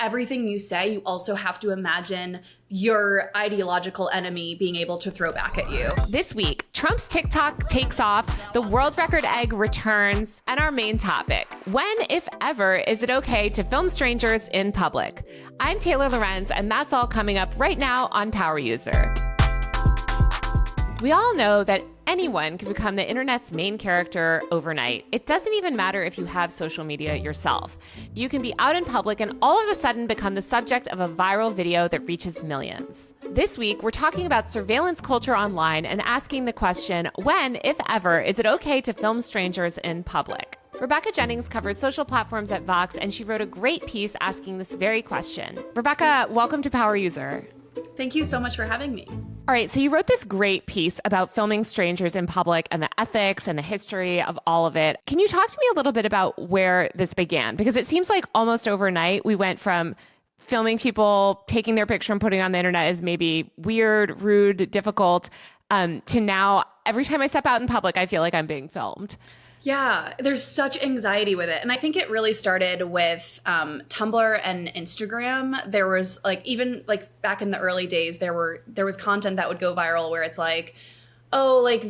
everything you say, you also have to imagine your ideological enemy being able to throw back at you. This week, Trump's TikTok takes off, the world record egg returns, and our main topic, when, if ever, is it okay to film strangers in public? I'm Taylor Lorenz, and that's all coming up right now on Power User. We all know that anyone can become the internet's main character overnight. It doesn't even matter if you have social media yourself. You can be out in public and all of a sudden become the subject of a viral video that reaches millions. This week, we're talking about surveillance culture online and asking the question, when, if ever, is it okay to film strangers in public? Rebecca Jennings covers social platforms at Vox, and she wrote a great piece asking this very question. Rebecca, welcome to Power User. Thank you so much for having me. All right, so you wrote this great piece about filming strangers in public and the ethics and the history of all of it. Can you talk to me a little bit about where this began? Because it seems like almost overnight we went from filming people, taking their picture and putting it on the internet as maybe weird, rude, difficult, to now every time I step out in public, I feel like I'm being filmed. Yeah, there's such anxiety with it. And I think it really started with Tumblr and Instagram. There was even back in the early days, there was content that would go viral where it's like, oh, like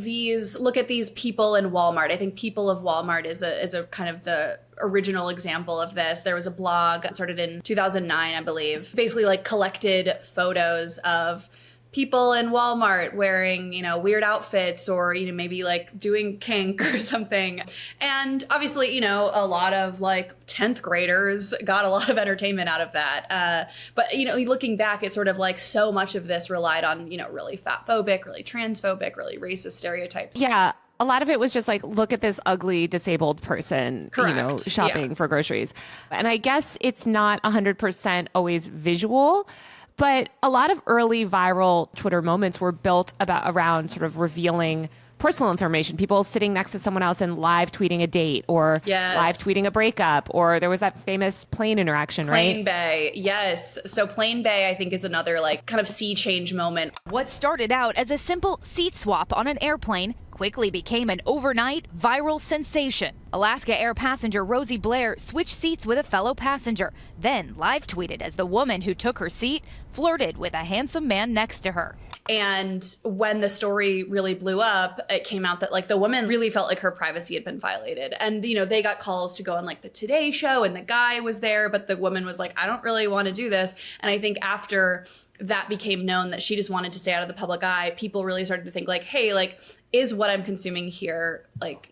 look at these people in Walmart. I think People of Walmart is a kind of the original example of this. There was a blog that started in 2009, I believe, basically like collected photos of people in Walmart wearing, weird outfits or, maybe like doing kink or something. And obviously, a lot of like 10th graders got a lot of entertainment out of that. But, looking back, it's sort of like so much of this relied on, really fatphobic, really transphobic, really racist stereotypes. Yeah. A lot of it was just like, look at this ugly disabled person, Correct. Shopping for groceries. And I guess it's not 100% always visual. But a lot of early viral Twitter moments were built around sort of revealing personal information, people sitting next to someone else and live tweeting a date or live tweeting a breakup, or there was that famous plane interaction, right? Plane Bay, yes. So Plane Bay, I think, is another like kind of sea change moment. What started out as a simple seat swap on an airplane quickly became an overnight viral sensation. Alaska Air passenger Rosie Blair switched seats with a fellow passenger, then live tweeted as the woman who took her seat flirted with a handsome man next to her. And when the story really blew up, it came out that like the woman really felt like her privacy had been violated. And, they got calls to go on like the Today Show and the guy was there, but the woman was like, I don't really want to do this. And I think after that became known that she just wanted to stay out of the public eye, people really started to think like, hey, like, is what I'm consuming here, like,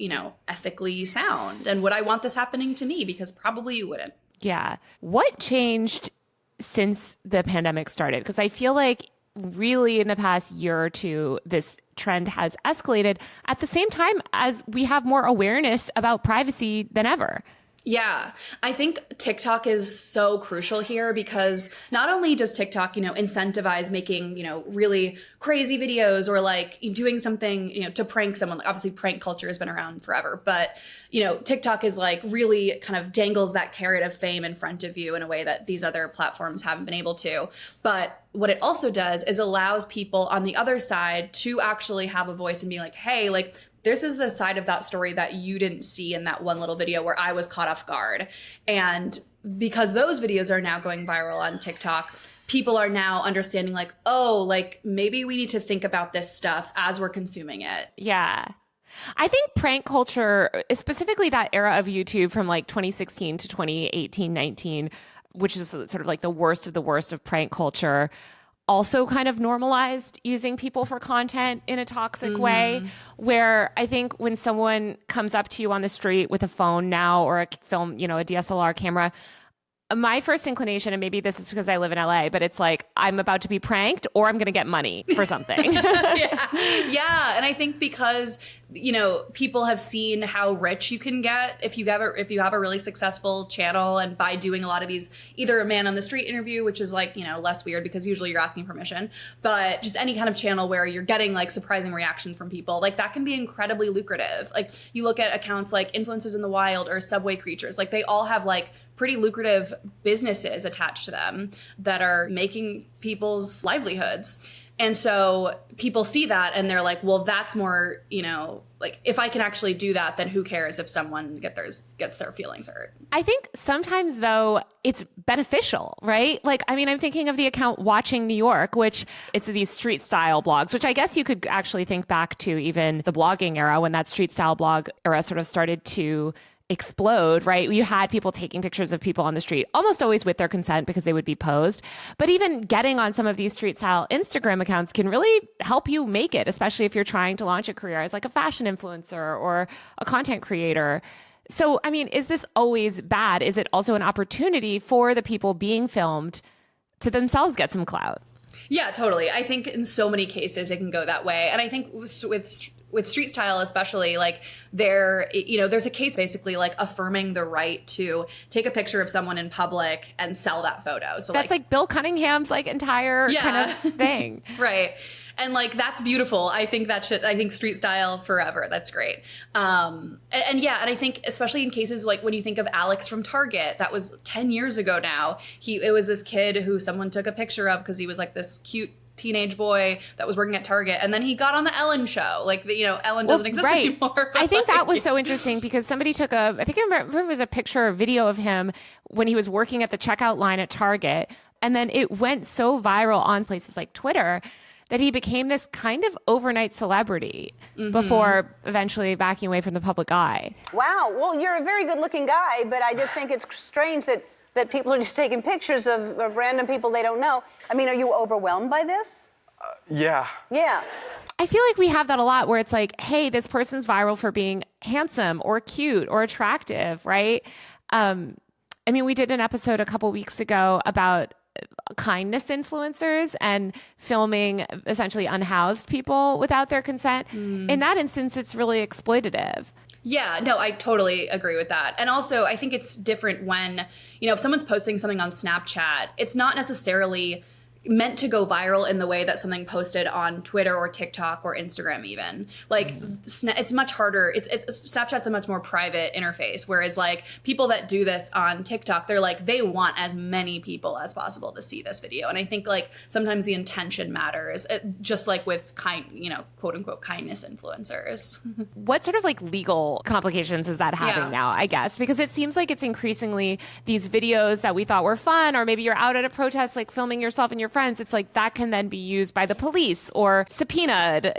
ethically sound? And would I want this happening to me? Because probably you wouldn't. Yeah. What changed since the pandemic started? Because I feel like really in the past year or two, this trend has escalated at the same time as we have more awareness about privacy than ever. Yeah, I think TikTok is so crucial here because not only does TikTok, incentivize making, really crazy videos or like doing something, to prank someone. Obviously, prank culture has been around forever, but, TikTok is like really kind of dangles that carrot of fame in front of you in a way that these other platforms haven't been able to. But what it also does is allows people on the other side to actually have a voice and be like, hey, like, this is the side of that story that you didn't see in that one little video where I was caught off guard. And because those videos are now going viral on TikTok, people are now understanding like, oh, like maybe we need to think about this stuff as we're consuming it. Yeah. I think prank culture, specifically that era of YouTube from like 2016 to 2018, 19, which is sort of like the worst of prank culture, also kind of normalized using people for content in a toxic way, where I think when someone comes up to you on the street with a phone now or a film, a DSLR camera, my first inclination, and maybe this is because I live in LA, but it's like, I'm about to be pranked or I'm going to get money for something. Yeah. And I think because, people have seen how rich you can get if you have a really successful channel, and by doing a lot of these, either a man on the street interview, which is like, less weird because usually you're asking permission, but just any kind of channel where you're getting like surprising reaction from people, like that can be incredibly lucrative. Like you look at accounts like Influencers in the Wild or Subway Creatures, like they all have like pretty lucrative businesses attached to them that are making people's livelihoods. And so people see that and they're like, well, that's more, like if I can actually do that, then who cares if someone gets their feelings hurt? I think sometimes, though, it's beneficial, right? Like, I mean, I'm thinking of the account Watching New York, which it's these street style blogs, which I guess you could actually think back to even the blogging era when that street style blog era sort of started to explode, right? You had people taking pictures of people on the street, almost always with their consent because they would be posed. But even getting on some of these street style Instagram accounts can really help you make it, especially if you're trying to launch a career as like a fashion influencer or a content creator. So, I mean, is this always bad? Is it also an opportunity for the people being filmed to themselves get some clout? Yeah, totally. I think in so many cases it can go that way. And I think with street style especially, like there's a case basically like affirming the right to take a picture of someone in public and sell that photo. So that's like Bill Cunningham's like entire kind of thing. Right. And like, that's beautiful. I think street style forever. That's great. And I think especially in cases like when you think of Alex from Target, that was 10 years ago now. It was this kid who someone took a picture of because he was like this cute teenage boy that was working at Target, and then he got on the Ellen show. Like, Ellen doesn't exist anymore. I think that was so interesting because somebody took I remember it was a picture or video of him when he was working at the checkout line at Target, and then it went so viral on places like Twitter that he became this kind of overnight celebrity before eventually backing away from the public eye. Wow. Well, you're a very good-looking guy, but I just think it's strange that people are just taking pictures of random people they don't know. I mean, are you overwhelmed by this? Yeah. Yeah. I feel like we have that a lot where it's like, hey, this person's viral for being handsome or cute or attractive, right? I mean, we did an episode a couple weeks ago about kindness influencers and filming essentially unhoused people without their consent. In that instance, it's really exploitative. Yeah, no, I totally agree with that. And also, I think it's different when, if someone's posting something on Snapchat, it's not necessarily meant to go viral in the way that something posted on Twitter or TikTok or Instagram even. Like, it's much harder. Snapchat's a much more private interface, whereas like people that do this on TikTok, they're like, they want as many people as possible to see this video. And I think like sometimes the intention matters, just like with quote unquote kindness influencers. What sort of like legal complications is that having now, I guess? Because it seems like it's increasingly these videos that we thought were fun, or maybe you're out at a protest, like filming yourself and your friends. It's like that can then be used by the police or subpoenaed,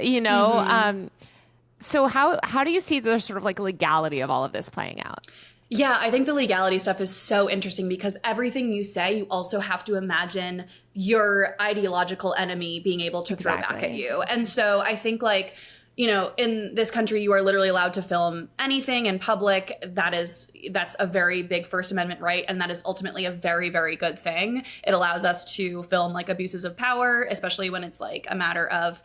So how do you see the sort of like legality of all of this playing out? Yeah, I think the legality stuff is so interesting because everything you say, you also have to imagine your ideological enemy being able to throw back at you. And so I think like, in this country, you are literally allowed to film anything in public. That's a very big First Amendment right. And that is ultimately a very, very good thing. It allows us to film like abuses of power, especially when it's like a matter of,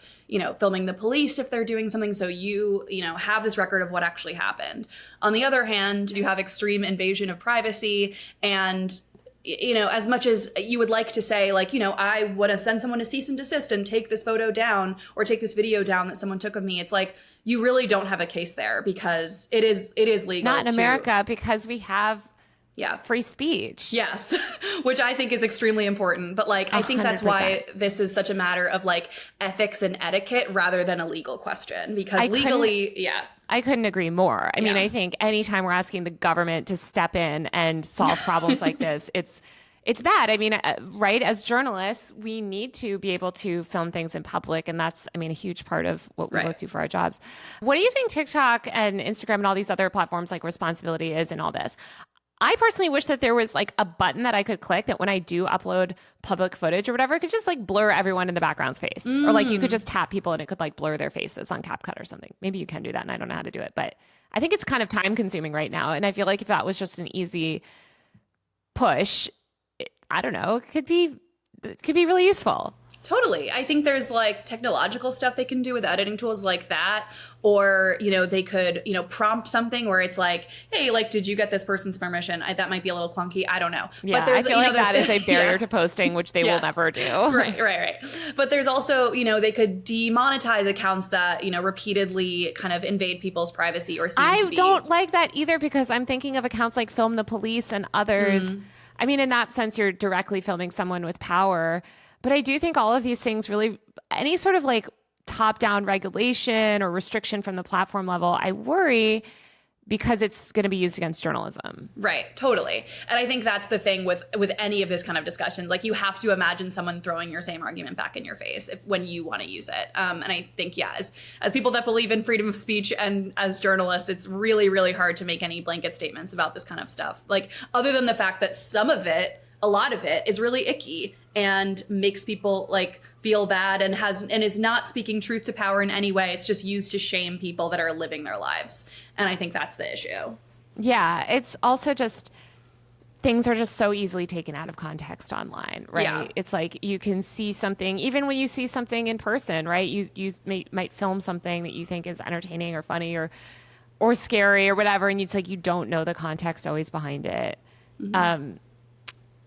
filming the police if they're doing something. So you have this record of what actually happened. On the other hand, you have extreme invasion of privacy and as much as you would like to say, like, I want to send someone to cease and desist and take this photo down or take this video down that someone took of me, it's like, you really don't have a case there because it is legal. Not in America because we have free speech. Yes, which I think is extremely important. But like, I think that's 100%. why this is such a matter of like ethics and etiquette rather than a legal question because legally, I couldn't agree more. I mean, I think anytime we're asking the government to step in and solve problems like this, it's bad. I mean, right, as journalists, we need to be able to film things in public. And that's, a huge part of what we both do for our jobs. What do you think TikTok and Instagram and all these other platforms like responsibility is in all this? I personally wish that there was like a button that I could click that when I do upload public footage or whatever, it could just like blur everyone in the background's face. Or like you could just tap people and it could like blur their faces on CapCut or something. Maybe you can do that and I don't know how to do it. But I think it's kind of time consuming right now. And I feel like if that was just an easy push, I don't know, it could be really useful. Totally. I think there's like technological stuff they can do with editing tools like that. Or, they could, prompt something where it's like, hey, like, did you get this person's permission? That might be a little clunky. I don't know. Yeah, but there's, I feel like that is a barrier to posting, which they will never do. Right. But there's also, they could demonetize accounts that, repeatedly kind of invade people's privacy or seem to be. I don't like that either because I'm thinking of accounts like Film the Police and others. I mean, in that sense, you're directly filming someone with power. But I do think all of these things really, any sort of like top-down regulation or restriction from the platform level, I worry because it's going to be used against journalism. Right, totally. And I think that's the thing with any of this kind of discussion. Like, you have to imagine someone throwing your same argument back in your face when you want to use it. And I think, yeah, as people that believe in freedom of speech and as journalists, it's really, really hard to make any blanket statements about this kind of stuff. Like, other than the fact that some of it, a lot of it, is really icky and makes people like feel bad and is not speaking truth to power in any way. It's just used to shame people that are living their lives. And I think that's the issue. Yeah, it's also just things are just so easily taken out of context online, right? Yeah. It's like you can see something, even when you see something in person, right? You might film something that you think is entertaining or funny or scary or whatever, and it's like you don't know the context always behind it. Mm-hmm.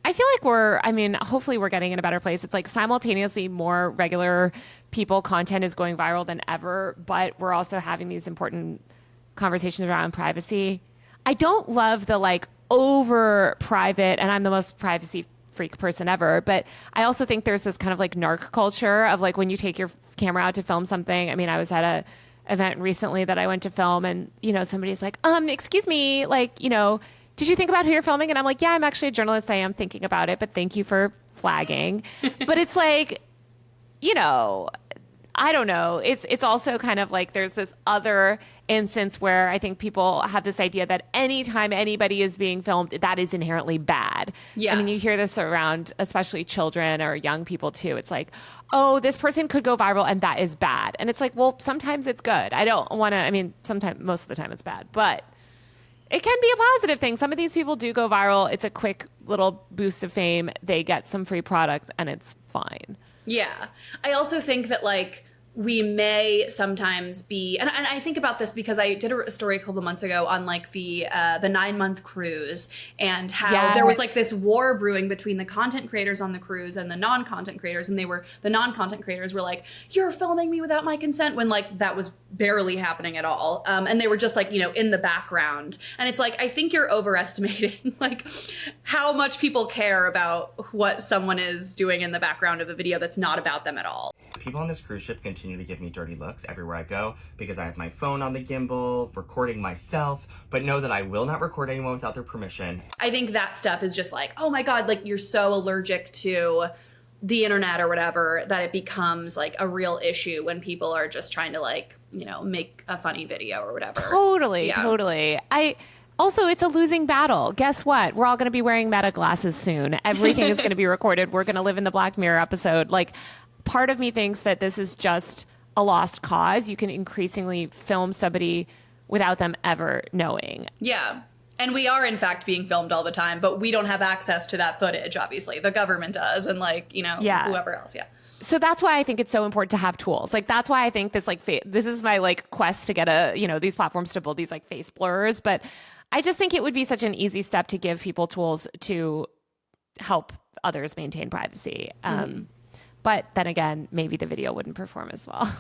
I feel like hopefully we're getting in a better place. It's like simultaneously more regular people content is going viral than ever, but we're also having these important conversations around privacy. I don't love the like over private, and I'm the most privacy freak person ever, but I also think there's this kind of like narc culture of like when you take your camera out to film something. I mean, I was at a event recently that I went to film and, somebody's like, excuse me, like, did you think about who you're filming? And I'm like, yeah, I'm actually a journalist. I am thinking about it, but thank you for flagging. But it's like, I don't know. It's also kind of like there's this other instance where I think people have this idea that anytime anybody is being filmed, that is inherently bad. Yes. I mean, you hear this around especially children or young people too. It's like, oh, this person could go viral and that is bad. And it's like, well, sometimes it's good. I don't want to, sometimes, most of the time it's bad, but it can be a positive thing. Some of these people do go viral. It's a quick little boost of fame. They get some free product and it's fine. Yeah. I also think that like we may sometimes be, and I think about this because I did a story a couple months ago on like the 9-month cruise and how there was like this war brewing between the content creators on the cruise and the non-content creators. And the non-content creators were like, you're filming me without my consent, when like that was barely happening at all. And they were just like, in the background. And it's like, I think you're overestimating like how much people care about what someone is doing in the background of a video that's not about them at all. People on this cruise ship continue to give me dirty looks everywhere I go because I have my phone on the gimbal, recording myself, but know that I will not record anyone without their permission. I think that stuff is just like, oh my God, like you're so allergic to the internet or whatever that it becomes like a real issue when people are just trying to like, make a funny video or whatever. Totally. Also, it's a losing battle. Guess what? We're all going to be wearing Meta glasses soon. Everything is going to be recorded. We're going to live in the Black Mirror episode. Like, part of me thinks that this is just a lost cause. You can increasingly film somebody without them ever knowing. Yeah. And we are, in fact, being filmed all the time, but we don't have access to that footage, obviously. The government does, and, like, whoever else, yeah. So that's why I think it's so important to have tools. Like, that's why I think this, like, this is my, like, quest to get these platforms to build these, like, face blurs. But I just think it would be such an easy step to give people tools to help others maintain privacy. But then again, maybe the video wouldn't perform as well.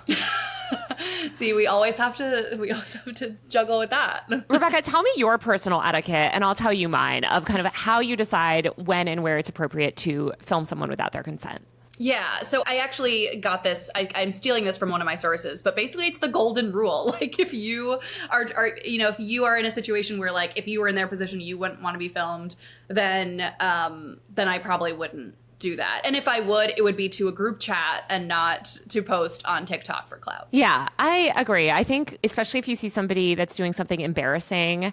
See, we always have to juggle with that. Rebecca, tell me your personal etiquette, and I'll tell you mine, of kind of how you decide when and where it's appropriate to film someone without their consent. Yeah, so I actually got this, I'm stealing this from one of my sources, but basically it's the golden rule. Like if you are if you are in a situation where like if you were in their position, you wouldn't want to be filmed, then I probably wouldn't do that. And if I would, it would be to a group chat and not to post on TikTok for clout. Yeah, I agree. I think especially if you see somebody that's doing something embarrassing,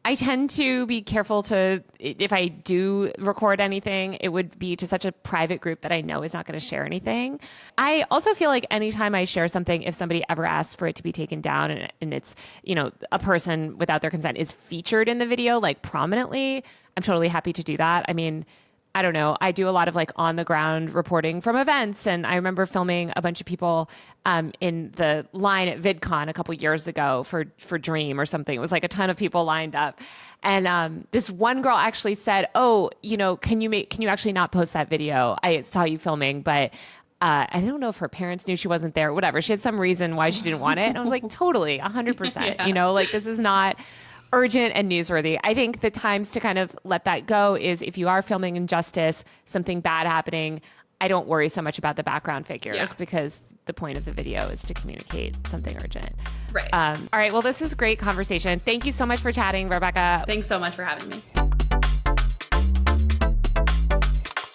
I tend to be careful to, if I do record anything, it would be to such a private group that I know is not going to share anything. I also feel like anytime I share something, if somebody ever asks for it to be taken down and it's, a person without their consent is featured in the video, like prominently, I'm totally happy to do that. I mean, I don't know. I do a lot of like on the ground reporting from events. And I remember filming a bunch of people in the line at VidCon a couple years ago for Dream or something. It was like a ton of people lined up. And this one girl actually said, oh, can you actually not post that video? I saw you filming, but I don't know if her parents knew she wasn't there, whatever. She had some reason why she didn't want it. And I was like, totally, 100%, Yeah. Like this is not urgent and newsworthy. I think the times to kind of let that go is if you are filming injustice, something bad happening, I don't worry so much about the background figures because the point of the video is to communicate something urgent. Right. All right. Well, this is a great conversation. Thank you so much for chatting, Rebecca. Thanks so much for having me.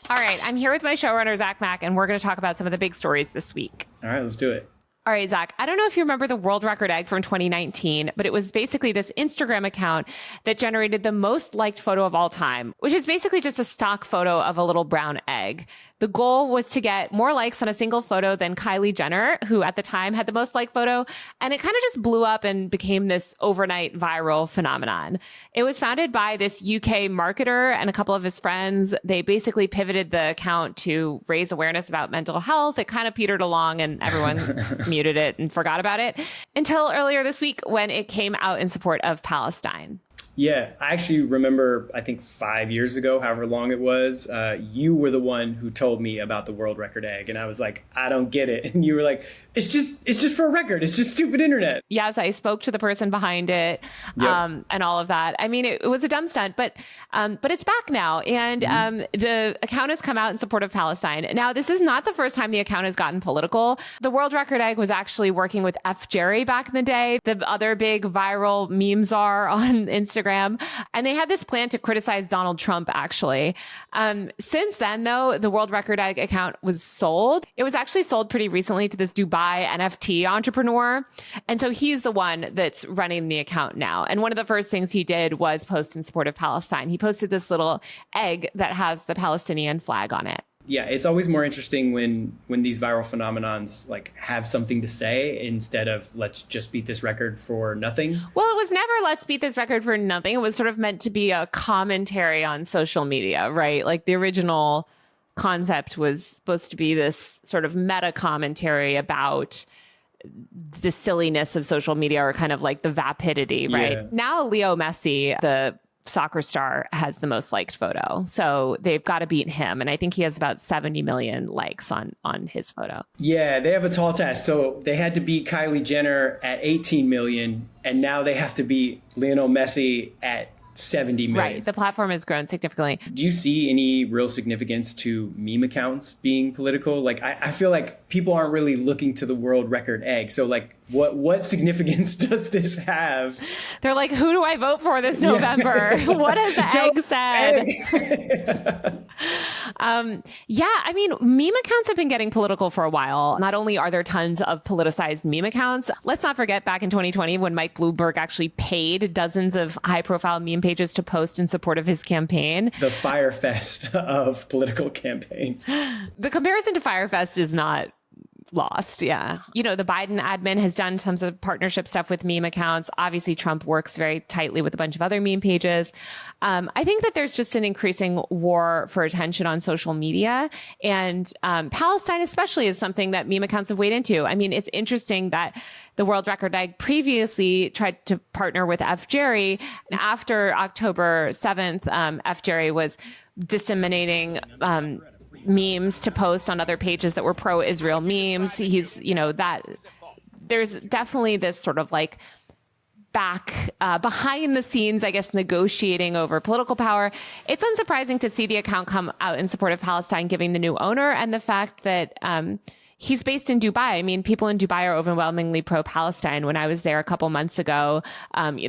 All right. I'm here with my showrunner, Zach Mack, and we're going to talk about some of the big stories this week. All right, let's do it. All right, Zach, I don't know if you remember the world record egg from 2019, but it was basically this Instagram account that generated the most liked photo of all time, which is basically just a stock photo of a little brown egg. The goal was to get more likes on a single photo than Kylie Jenner, who at the time had the most liked photo. And it kind of just blew up and became this overnight viral phenomenon. It was founded by this UK marketer and a couple of his friends. They basically pivoted the account to raise awareness about mental health. It kind of petered along and everyone muted it and forgot about it until earlier this week when it came out in support of Palestine. Yeah, I actually remember, I think 5 years ago, however long it was, you were the one who told me about the world record egg. And I was like, I don't get it. And you were like, it's just for a record. It's just stupid internet. Yes, I spoke to the person behind it and all of that. I mean, it was a dumb stunt, but it's back now. And the account has come out in support of Palestine. Now, this is not the first time the account has gotten political. The world record egg was actually working with F. Jerry back in the day, the other big viral meme czar on Instagram. And they had this plan to criticize Donald Trump, actually. Since then, though, the World Record Egg account was sold. It was actually sold pretty recently to this Dubai NFT entrepreneur. And so he's the one that's running the account now. And one of the first things he did was post in support of Palestine. He posted this little egg that has the Palestinian flag on it. Yeah, it's always more interesting when these viral phenomenons like have something to say instead of let's just beat this record for nothing. Well, it was never let's beat this record for nothing. It was sort of meant to be a commentary on social media, right? Like the original concept was supposed to be this sort of meta commentary about the silliness of social media or kind of like the vapidity, right? Yeah. Now Leo Messi, the soccer star, has the most liked photo. So they've got to beat him. And I think he has about 70 million likes on his photo. Yeah, they have a tall task. So they had to beat Kylie Jenner at 18 million. And now they have to beat Lionel Messi at 70 million. Right. The platform has grown significantly. Do you see any real significance to meme accounts being political? Like, I feel like people aren't really looking to the world record egg. So like, what significance does this have? They're like, who do I vote for this November? What has the egg said? I mean, meme accounts have been getting political for a while. Not only are there tons of politicized meme accounts, let's not forget back in 2020 when Mike Bloomberg actually paid dozens of high-profile meme pages to post in support of his campaign. The Firefest of political campaigns. The comparison to Firefest is not lost. Yeah. You know, the Biden admin has done tons of partnership stuff with meme accounts. Obviously, Trump works very tightly with a bunch of other meme pages. I think that there's just an increasing war for attention on social media. And Palestine especially is something that meme accounts have weighed into. I mean, it's interesting that the World Record Egg previously tried to partner with F. Jerry. And after October 7th, F. Jerry was disseminating memes to post on other pages that were pro-Israel memes. He's, that there's definitely this sort of like behind the scenes, I guess, negotiating over political power. It's unsurprising to see the account come out in support of Palestine, giving the new owner, and the fact that he's based in Dubai. I mean, people in Dubai are overwhelmingly pro-Palestine. When I was there a couple months ago,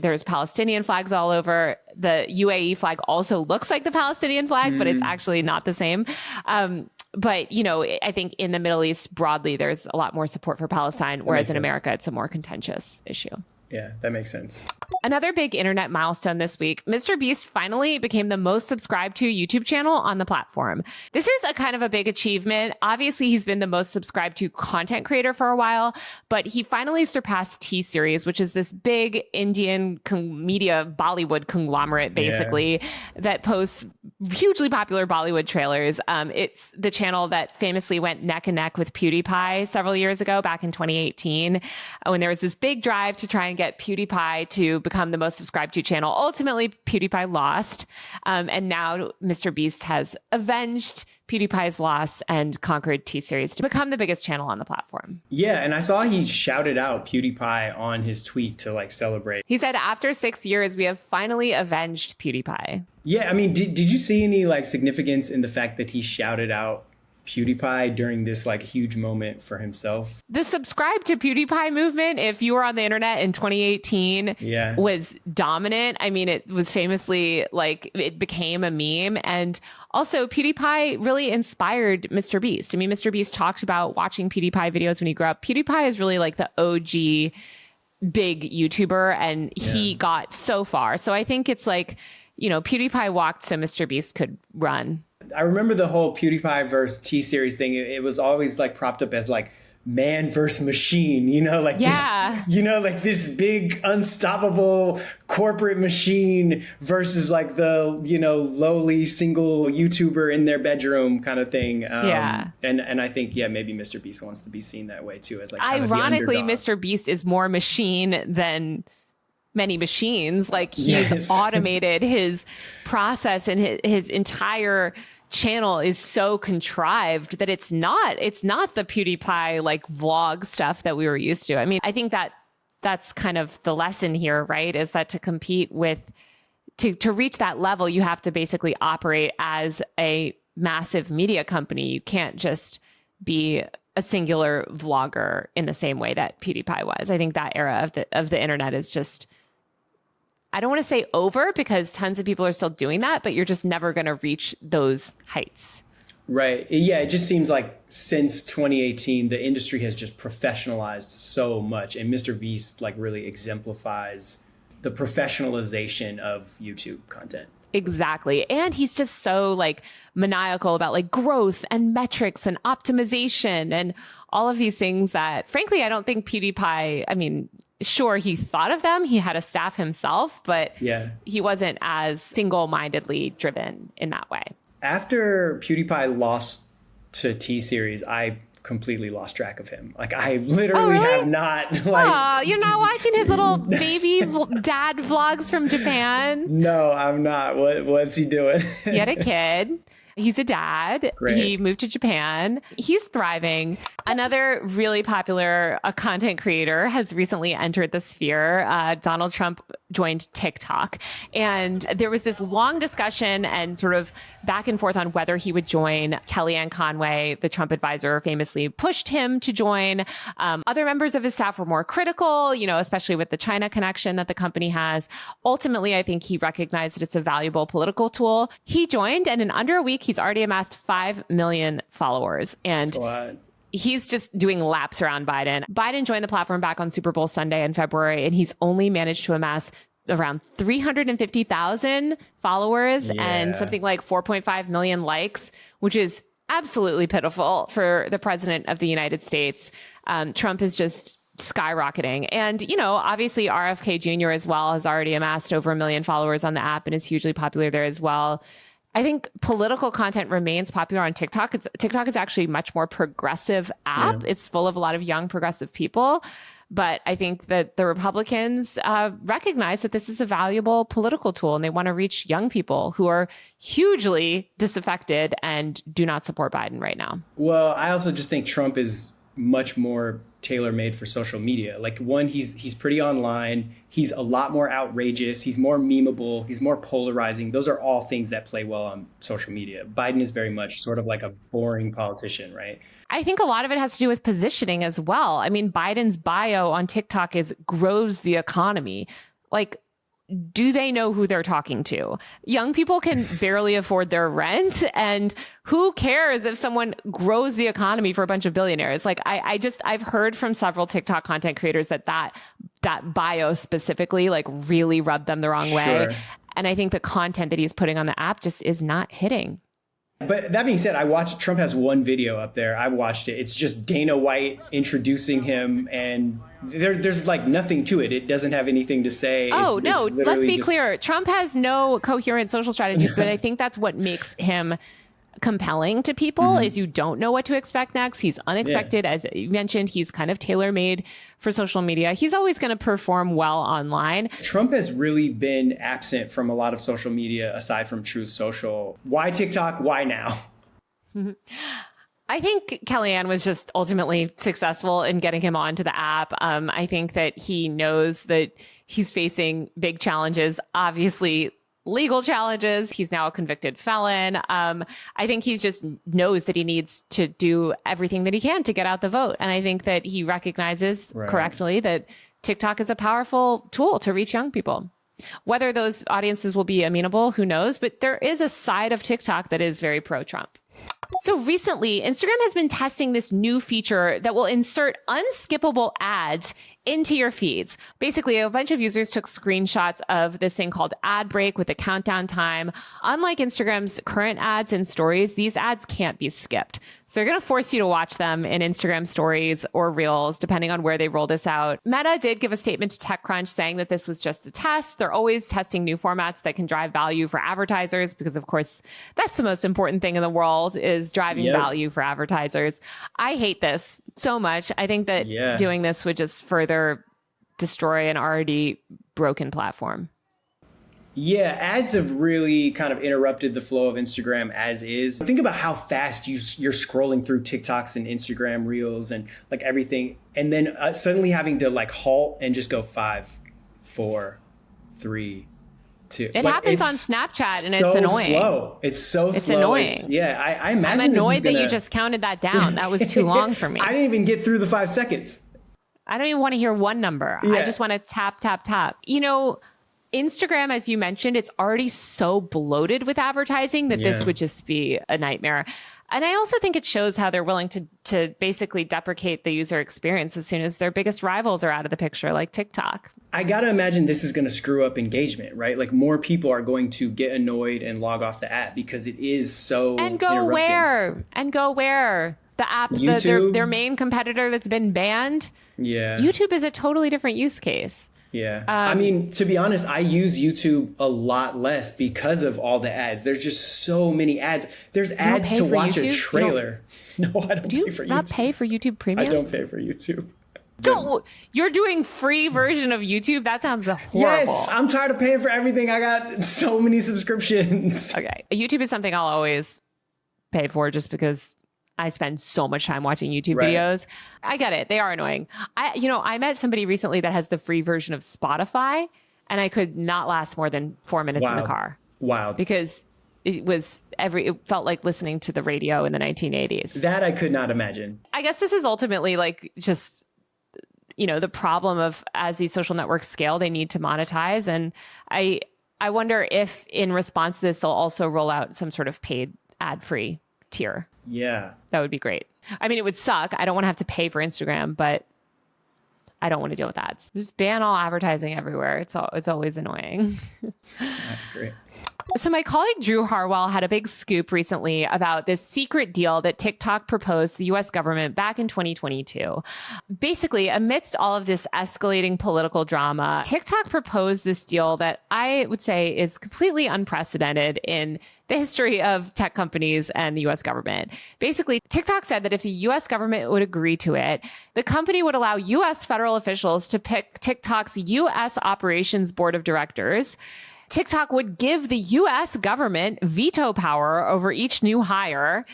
there's Palestinian flags all over. The UAE flag also looks like the Palestinian flag, but it's actually not the same. But, I think in the Middle East broadly, there's a lot more support for Palestine, whereas in America, it's a more contentious issue. Yeah, that makes sense. Another big internet milestone this week, MrBeast finally became the most subscribed to YouTube channel on the platform. This is a kind of a big achievement. Obviously, he's been the most subscribed to content creator for a while, but he finally surpassed T-Series, which is this big Indian media Bollywood conglomerate, basically, that posts hugely popular Bollywood trailers. It's the channel that famously went neck and neck with PewDiePie several years ago, back in 2018, when there was this big drive to try and get PewDiePie to become the most subscribed to channel. Ultimately, PewDiePie lost. And now MrBeast has avenged PewDiePie's loss and conquered T-Series to become the biggest channel on the platform. Yeah, and I saw he shouted out PewDiePie on his tweet to like celebrate. He said, after 6 years, we have finally avenged PewDiePie. Yeah, I mean, did you see any like significance in the fact that he shouted out PewDiePie during this like huge moment for himself. The subscribe to PewDiePie movement, if you were on the internet in 2018, was dominant. I mean, it was famously like it became a meme. And also PewDiePie really inspired MrBeast. I mean, MrBeast talked about watching PewDiePie videos when he grew up. PewDiePie is really like the OG big YouTuber, and he got so far. So I think it's like, you know, PewDiePie walked so MrBeast could run. I remember the whole PewDiePie versus T-Series thing. It was always like propped up as like man versus machine, you know, like this, you know, like this big unstoppable corporate machine versus like the, you know, lowly single YouTuber in their bedroom kind of thing. And I think, maybe MrBeast wants to be seen that way too, as like kind ironically, of the underdog. MrBeast is more machine than many machines. Like he's automated his process, and his entire channel is so contrived that it's not the PewDiePie like vlog stuff that we were used to. I mean, I think that's kind of the lesson here, right? Is that to compete with, to reach that level, you have to basically operate as a massive media company. You can't just be a singular vlogger in the same way that PewDiePie was. I think that era of the internet is just, I don't want to say over, because tons of people are still doing that, but you're just never going to reach those heights. Right. Yeah, it just seems like since 2018, the industry has just professionalized so much. And MrBeast like really exemplifies the professionalization of YouTube content. Exactly. And he's just so like maniacal about like growth and metrics and optimization and all of these things that, frankly, I don't think PewDiePie, I mean, sure, he thought of them. He had a staff himself, but he wasn't as single-mindedly driven in that way. After PewDiePie lost to T-Series, I completely lost track of him. Like, I literally have not. Like, you're not watching his little baby dad vlogs from Japan? No, I'm not. What's he doing? He had a kid. He's a dad. Great. He moved to Japan. He's thriving. Another really popular content creator has recently entered the sphere. Donald Trump joined TikTok. And there was this long discussion and sort of back and forth on whether he would join. Kellyanne Conway, the Trump advisor, famously pushed him to join. Other members of his staff were more critical, you know, especially with the China connection that the company has. Ultimately, I think he recognized that it's a valuable political tool. He joined, and in under a week, he's already amassed 5 million followers. And he's just doing laps around Biden. Biden joined the platform back on Super Bowl Sunday in February, and he's only managed to amass around 350,000 followers and something like 4.5 million likes, which is absolutely pitiful for the president of the United States. Trump is just skyrocketing. And, you know, obviously RFK Jr. as well has already amassed over 1 million followers on the app and is hugely popular there as well. I think political content remains popular on TikTok. TikTok is actually a much more progressive app. It's full of a lot of young progressive people. But I think that the Republicans recognize that this is a valuable political tool, and they want to reach young people who are hugely disaffected and do not support Biden right now. Well, I also just think Trump is much more tailor-made for social media. Like, one, he's pretty online. He's a lot more outrageous. He's more memeable. He's more polarizing. Those are all things that play well on social media. Biden is very much sort of like a boring politician, right? I think a lot of it has to do with positioning as well. I mean, Biden's bio on TikTok is grows the economy. Like, do they know who they're talking to? Young people can barely afford their rent. And who cares if someone grows the economy for a bunch of billionaires? Like, I've heard from several TikTok content creators that bio specifically like really rubbed them the wrong way. And I think the content that he's putting on the app just is not hitting. But that being said, Trump has one video up there. I watched it. It's just Dana White introducing him, and there's like nothing to it. It doesn't have anything to say. Let's be clear. Trump has no coherent social strategy, but I think that's what makes him compelling to people is you don't know what to expect next. He's unexpected. As you mentioned, he's kind of tailor-made for social media. He's always going to perform well online. Trump has really been absent from a lot of social media aside from Truth Social. Why TikTok? Why now? I think Kellyanne was just ultimately successful in getting him onto the app. I think that he knows that he's facing big challenges. Obviously, legal challenges. He's now a convicted felon. I think he just knows that he needs to do everything that he can to get out the vote. And I think that he recognizes correctly that TikTok is a powerful tool to reach young people. Whether those audiences will be amenable, who knows? But there is a side of TikTok that is very pro-Trump. So recently, Instagram has been testing this new feature that will insert unskippable ads into your feeds. Basically, a bunch of users took screenshots of this thing called ad break with a countdown time. Unlike Instagram's current ads and stories, these ads can't be skipped. So they're going to force you to watch them in Instagram stories or reels, depending on where they roll this out. Meta did give a statement to TechCrunch saying that this was just a test. They're always testing new formats that can drive value for advertisers because, of course, that's the most important thing in the world is driving value for advertisers. I hate this so much. I think that doing this would just further destroy an already broken platform. Yeah, ads have really kind of interrupted the flow of Instagram as is. Think about how fast you're scrolling through TikToks and Instagram reels and like everything. And then suddenly having to like halt and just go 5, 4, 3, 2. It happens on Snapchat and it's annoying. Slow. It's so it's slow. Annoying. I imagine I'm annoyed that you just counted that down. That was too long for me. I didn't even get through the 5 seconds. I don't even want to hear one number. I just want to tap, tap, tap. You know, Instagram, as you mentioned, it's already so bloated with advertising that this would just be a nightmare. And I also think it shows how they're willing to basically deprecate the user experience as soon as their biggest rivals are out of the picture, like TikTok. I got to imagine this is going to screw up engagement, right? Like more people are going to get annoyed and log off the app because it is so And go where? The app, their main competitor that's been banned? Yeah. YouTube is a totally different use case. Yeah. I mean, to be honest, I use YouTube a lot less because of all the ads. There's just so many ads. There's ads to watch YouTube? A trailer. No, I don't pay for YouTube. Do you not pay for YouTube Premium? I don't pay for YouTube. You're doing free version of YouTube? That sounds horrible. Yes, I'm tired of paying for everything. I got so many subscriptions. Okay. YouTube is something I'll always pay for just because I spend so much time watching YouTube videos. I get it. They are annoying. I met somebody recently that has the free version of Spotify, and I could not last more than 4 minutes in the car. Wow. Because it felt like listening to the radio in the 1980s. That I could not imagine. I guess this is ultimately like just, the problem of as these social networks scale, they need to monetize. And I wonder if in response to this, they'll also roll out some sort of paid ad-free tier. Yeah. That would be great. I mean, it would suck. I don't want to have to pay for Instagram, but I don't want to deal with ads. Just ban all advertising everywhere. It's always annoying. Great. So my colleague Drew Harwell had a big scoop recently about this secret deal that TikTok proposed to the U.S. government back in 2022. Basically, amidst all of this escalating political drama, TikTok proposed this deal that I would say is completely unprecedented in the history of tech companies and the U.S. government. Basically, TikTok said that if the U.S. government would agree to it, the company would allow U.S. federal officials to pick TikTok's U.S. operations board of directors. TikTok would give the U.S. government veto power over each new hire.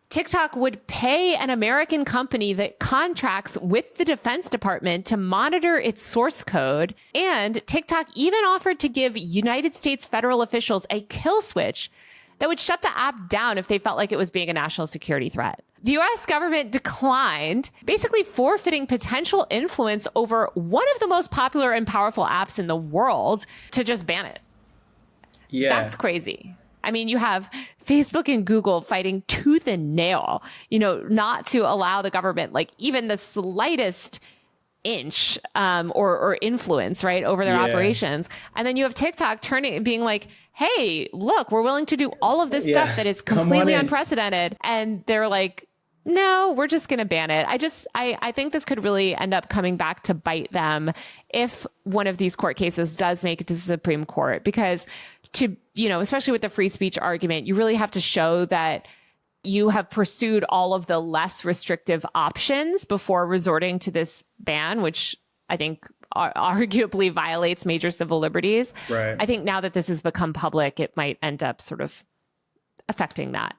TikTok would pay an American company that contracts with the Defense Department to monitor its source code. And TikTok even offered to give United States federal officials a kill switch that would shut the app down if they felt like it was being a national security threat. The U.S. government declined, basically forfeiting potential influence over one of the most popular and powerful apps in the world to just ban it. Yeah. That's crazy. I mean, you have Facebook and Google fighting tooth and nail, not to allow the government, like even the slightest inch or influence, right, over their operations. And then you have TikTok turning and being like, hey, look, we're willing to do all of this stuff that is completely unprecedented. And they're like, no, we're just going to ban it. I think this could really end up coming back to bite them if one of these court cases does make it to the Supreme Court, because especially with the free speech argument, you really have to show that you have pursued all of the less restrictive options before resorting to this ban, which I think arguably violates major civil liberties. Right. I think now that this has become public, it might end up sort of affecting that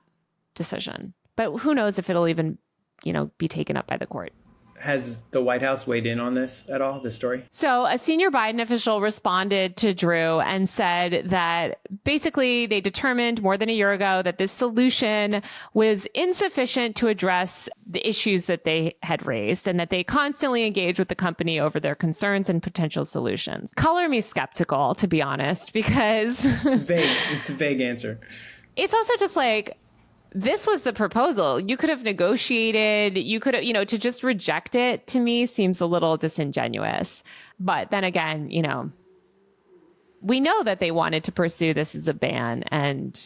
decision. But who knows if it'll even, be taken up by the court. Has the White House weighed in on this at all, this story? So a senior Biden official responded to Drew and said that basically they determined more than a year ago that this solution was insufficient to address the issues that they had raised and that they constantly engage with the company over their concerns and potential solutions. Color me skeptical, to be honest, because It's vague. It's a vague answer. It's also just like, this was the proposal. You could have negotiated. You could have, to just reject it to me seems a little disingenuous. But then again, we know that they wanted to pursue this as a ban, and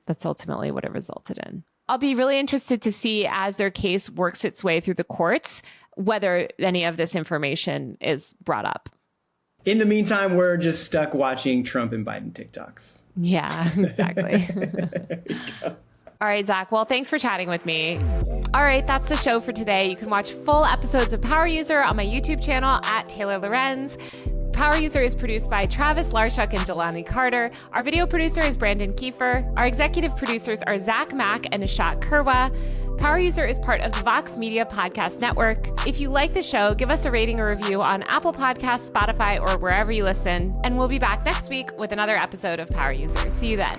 that's ultimately what it resulted in. I'll be really interested to see as their case works its way through the courts, whether any of this information is brought up. In the meantime, we're just stuck watching Trump and Biden TikToks. Yeah, exactly. All right, Zach. Well, thanks for chatting with me. All right, that's the show for today. You can watch full episodes of Power User on my YouTube channel at Taylor Lorenz. Power User is produced by Travis Larchuk and Jelani Carter. Our video producer is Brandon Kiefer. Our executive producers are Zach Mack and Nishat Kurwa. Power User is part of the Vox Media Podcast Network. If you like the show, give us a rating or review on Apple Podcasts, Spotify, or wherever you listen. And we'll be back next week with another episode of Power User. See you then.